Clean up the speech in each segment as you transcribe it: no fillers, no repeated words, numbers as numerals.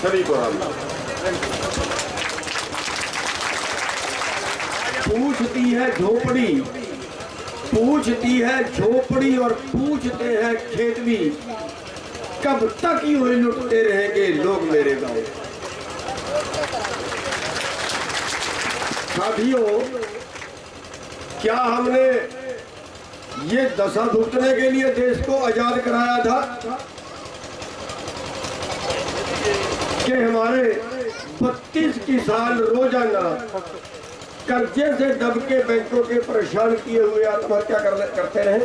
सभी को राम। पूछती है झोपड़ी, पूछती है झोपड़ी और पूछते हैं खेत भी, कब तक यूं ही लुटते रहेंगे लोग मेरे गांव। साथियों, क्या हमने ये दशा भुगतने के लिए देश को आजाद कराया था कि हमारे 32 किसान रोजाना कर्जे से दब के बैंकों के परेशान किए हुए आत्महत्या करते रहे?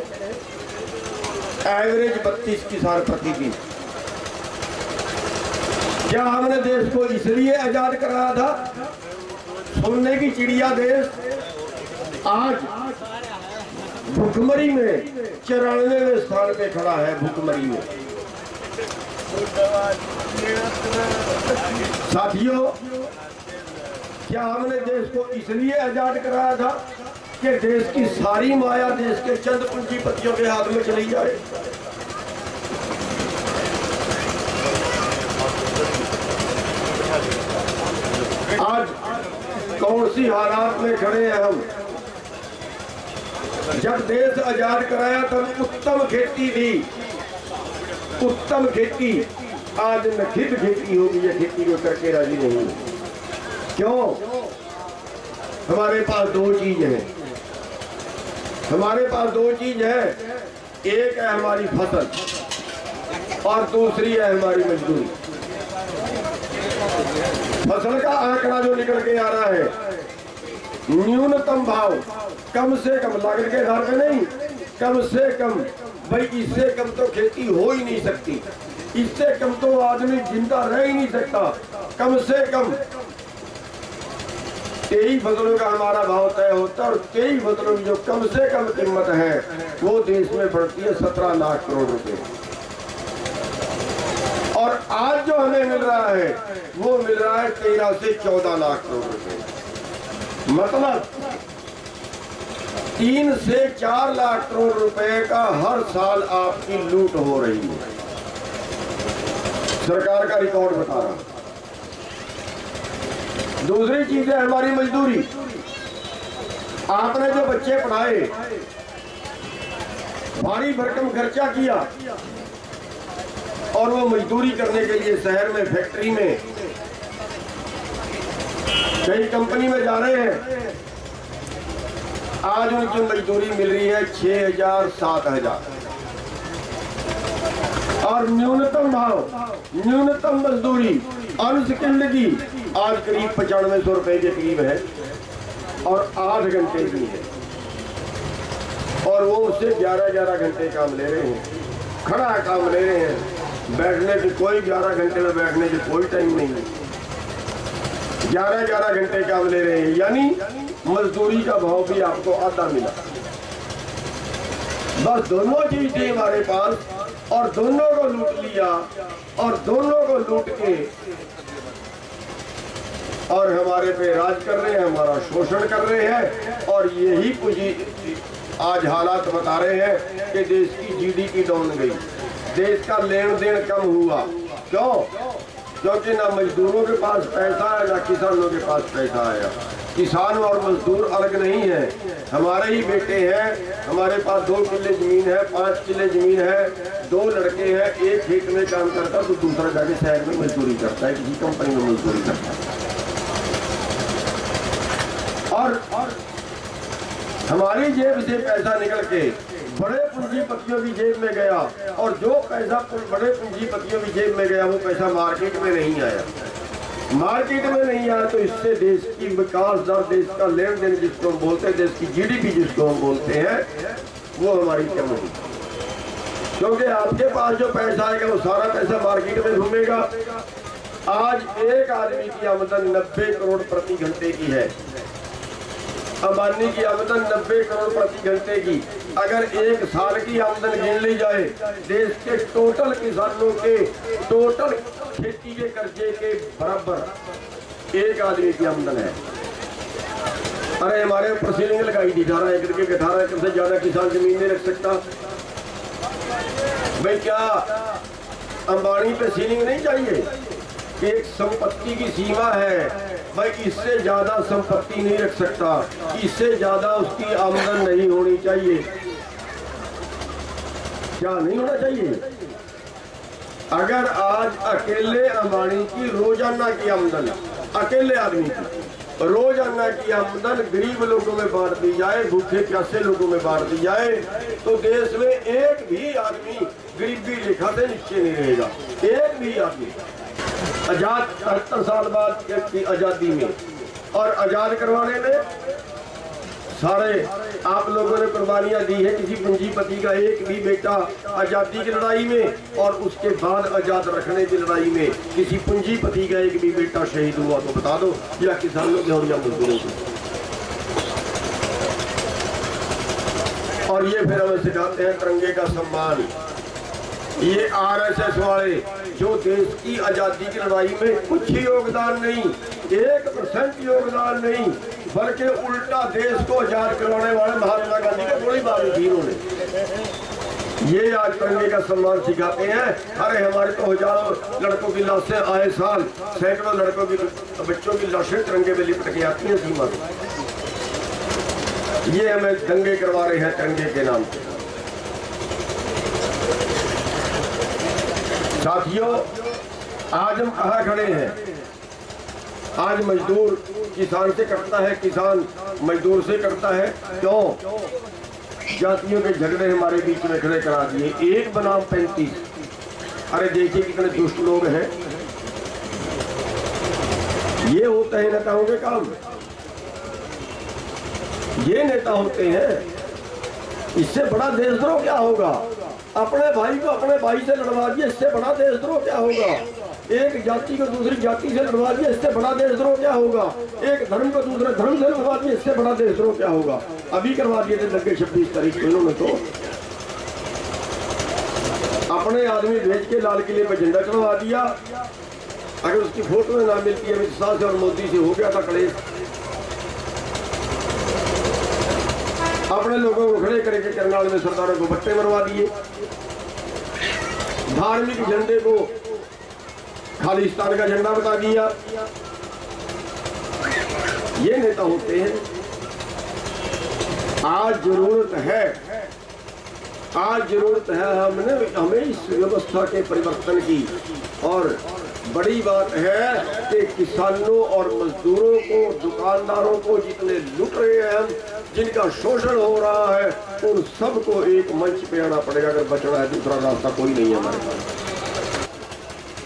एवरेज 32 किसान प्रतिदिन। क्या हमने देश को इसलिए आजाद कराया था? सोने की चिड़िया देश आज भुखमरी में 94वें स्थान पे खड़ा है। भुखमरी में साथियों, क्या हमने देश को इसलिए आजाद कराया था कि देश की सारी माया देश के चंद पूंजीपतियों के हाथ में चली जाए? आज कौन सी हालात में खड़े हैं हम? जब देश आजाद कराया तब उत्तम खेती थी, उत्तम खेती। आज नखित खेती होगी, ये खेती को करके राजी नहीं। क्यों? हमारे पास दो चीज है, हमारे पास दो चीज है। एक है हमारी फसल और दूसरी है हमारी मजदूरी। फसल का आंकड़ा जो निकल के आ रहा है, न्यूनतम भाव, कम से कम, लागत के आधार पे नहीं, कम से कम। भाई इससे कम तो खेती हो ही नहीं सकती, इससे कम तो आदमी जिंदा रह ही नहीं सकता। कम से कम 23 फसलों का हमारा भाव तय होता है और 23 फसलों की जो कम से कम कीमत है वो देश में पड़ती है 17 लाख करोड़ रुपए। और आज जो हमें मिल रहा है वो मिल रहा है 13 से 14 लाख करोड़ रुपए। मतलब 3 से 4 लाख करोड़ रुपए का हर साल आपकी लूट हो रही है। सरकार का रिकॉर्ड बता रहा। दूसरी चीज है हमारी मजदूरी। आपने जो बच्चे पढ़ाए, भारी भरकम खर्चा किया और वो मजदूरी करने के लिए शहर में, फैक्ट्री में, कई कंपनी में जा रहे हैं। आज उनकी मजदूरी मिल रही है 6,000 7,000 और न्यूनतम भाव, न्यूनतम मजदूरी अनस्किल्ड की आज करीब 9500 रुपए के करीब है और 8 घंटे की है। और वो उससे 11-11 घंटे काम ले रहे हैं, खड़ा काम ले रहे हैं। बैठने की कोई 11 घंटे में बैठने की कोई टाइम नहीं है, 11-11 घंटे काम ले रहे हैं। यानी मजदूरी का भाव भी आपको आधा मिला। बस दोनों चीज थी हमारे पास और दोनों को लूट लिया और दोनों को लूट के और हमारे पे राज कर रहे हैं, हमारा शोषण कर रहे हैं। और यही पूंजी आज हालात बता रहे हैं कि देश की जीडीपी डाउन गई, देश का लेन देन कम हुआ। क्यों? क्योंकि ना मजदूरों के पास पैसा है ना किसानों के पास पैसा आया। किसान और मजदूर अलग नहीं है, हमारे ही बेटे हैं। हमारे पास 2 किले जमीन है, 5 किले जमीन है, 2 लड़के हैं। एक खेत में काम करता है तो दूसरा जाके शहर में मजदूरी करता है, किसी कंपनी में मजदूरी करता है। और हमारी जेब से पैसा निकल के बड़े पूंजीपतियों की जेब में गया और जो पैसा बड़े पूंजीपतियों की जेब में गया वो पैसा मार्केट में नहीं आया। मार्केट में नहीं आया तो इससे देश की विकास दर, देश का लेन देन जिसको हम बोलते हैं, देश की जीडीपी जिसको हम बोलते हैं, वो हमारी कम हुई। क्योंकि आपके पास जो पैसा आएगा वो सारा पैसा मार्केट में घूमेगा। आज एक आदमी की आमदन 90 करोड़ प्रति घंटे की है। अंबानी की आमदन 90 करोड़ प्रति घंटे की। अगर एक साल की आमदन गिन ली जाए देश के टोटल किसानों के टोटल खेती के कर्जे के बराबर एक आदमी की आमदन है। अरे हमारे ऊपर सीलिंग लगाई थी 18 एकड़ के, 18 एकड़ से ज्यादा किसान जमीन नहीं रख सकता। भाई क्या अंबानी पे सीलिंग नहीं चाहिए? कि एक संपत्ति की सीमा है, भाई इससे ज्यादा संपत्ति नहीं रख सकता, इससे ज्यादा उसकी आमदन नहीं होनी चाहिए। क्या नहीं होना चाहिए? अगर आज अकेले अंबानी की रोजाना की आमदन, अकेले आदमी की रोजाना की आमदन गरीब लोगों में बांट दी जाए, भूखे प्यासे लोगों में बांट दी जाए, तो देश में एक भी आदमी गरीबी रेखा से नीचे नहीं रहेगा। एक भी आदमी। आजाद 73 साल बाद की आजादी में और आजाद करवाने में सारे आप लोगों ने कुर्बानियां दी है। किसी पूंजीपति का एक भी बेटा आजादी की लड़ाई में और उसके बाद आजाद रखने की लड़ाई में किसी पूंजीपति का एक भी बेटा शहीद हुआ तो बता दो, या किसानों के और या मजदूरों के। और ये फिर हमें सिखाते हैं तिरंगे का सम्मान। ये आरएसएस वाले जो देश की आजादी की लड़ाई में कुछ ही योगदान नहीं, 1% योगदान नहीं, बल्कि उल्टा देश को आजाद करवाने वाले महात्मा गांधी को बड़ी बात थी इन्होंने। ये आज तिरंगे का सम्मान सिखाते हैं। अरे हमारे तो हजारों लड़कों की लाशें आए साल, सैकड़ों लड़कों की बच्चों की लाशें तिरंगे में लिपट के आती हैं सीमा पे। ये हमें दंगे करवा रहे हैं तिरंगे के नाम पे। साथियों, आज हम कहाँ खड़े हैं? आज मजदूर किसान से करता है, किसान मजदूर से करता है। क्यों? जातियों के झगड़े हमारे बीच में खड़े करा दिए, एक बनाम 35। अरे देखिए कितने दुष्ट लोग हैं। ये होता है नेताओं के काम, ये नेता होते हैं। इससे बड़ा देशद्रोह क्या होगा? अपने भाई को अपने भाई से लड़वा दिया, इससे बड़ा देशद्रोह क्या होगा? एक जाति को दूसरी जाति से लड़वा दिया, इससे बड़ा देशद्रोह क्या होगा? एक धर्म को दूसरे धर्म से लड़वा दिया, इससे बड़ा देशद्रोह क्या होगा? अभी करवा दिए थे दंगे 26 तारीख को इन्होंने। तो अपने आदमी भेज के लाल किले पर झंडा चढ़वा दिया। अगर उसकी फोटो ना मिलती है, अमित शाह से और मोदी से हो गया था कलेश। अपने लोगों को खड़े करके करनाल में सरदारों को बट्टे मरवा दिए। धार्मिक झंडे को खालिस्तान का झंडा बता दिया। ये नेता होते हैं। आज जरूरत है हमें इस व्यवस्था के परिवर्तन की। और बड़ी बात है कि किसानों और मजदूरों को, दुकानदारों को जितने लूट रहे हैं हम, जिनका शोषण हो रहा है, उन सबको एक मंच पे आना पड़ेगा। अगर बचना है, दूसरा रास्ता कोई नहीं है हमारे पास।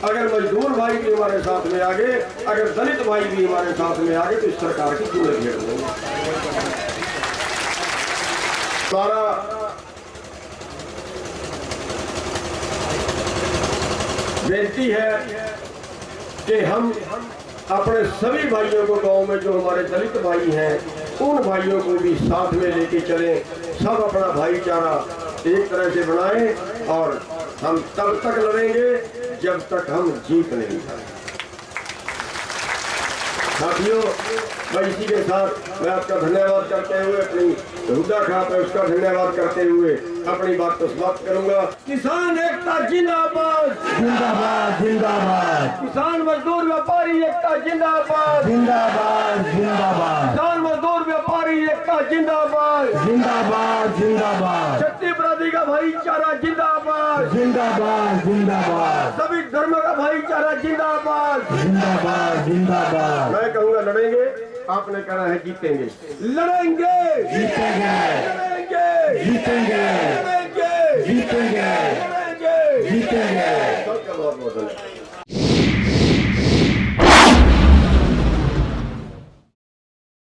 अगर मजदूर भाई भी हमारे साथ में आगे, अगर दलित भाई भी हमारे साथ में आगे, तो इस सरकार की चूड़े घेर देंगे। हमारा बेनती है कि हम अपने सभी भाइयों को, गांव में जो हमारे दलित भाई हैं, उन भाइयों को भी साथ में लेके चलें। सब अपना भाईचारा एक तरह से बनाएं और हम तब तक लड़ेंगे जब तक हम जीत नहीं पाए। साथियों, मैं इसी के साथ मैं आपका धन्यवाद करते हुए, अपनी रुदा खाप है उसका धन्यवाद करते हुए अपनी बात को समाप्त करूंगा। किसान एकता जिंदाबाद, जिंदाबाद जिंदाबाद। किसान मजदूर व्यापारी एकता जिंदाबाद, जिंदाबाद जिंदाबाद। किसान मजदूर व्यापारी एकता जिंदाबाद, जिंदाबाद जिंदाबाद। शक्ति अपराधी का भाईचारा जिंदाबाद, जिंदाबाद जिंदाबाद। सभी धर्मों का भाईचारा जिंदाबाद, जिंदाबाद जिंदाबाद। मैं कहूँगा लड़ेंगे, आपने कहना है जीतेंगे। लड़ेंगे, जीतेंगे, लड़ेंगे, जीतेंगे, लड़ेंगे, जीतेंगे, लड़ेंगे, जीतेंगे। सबका बहुत बहुत धन्यवाद।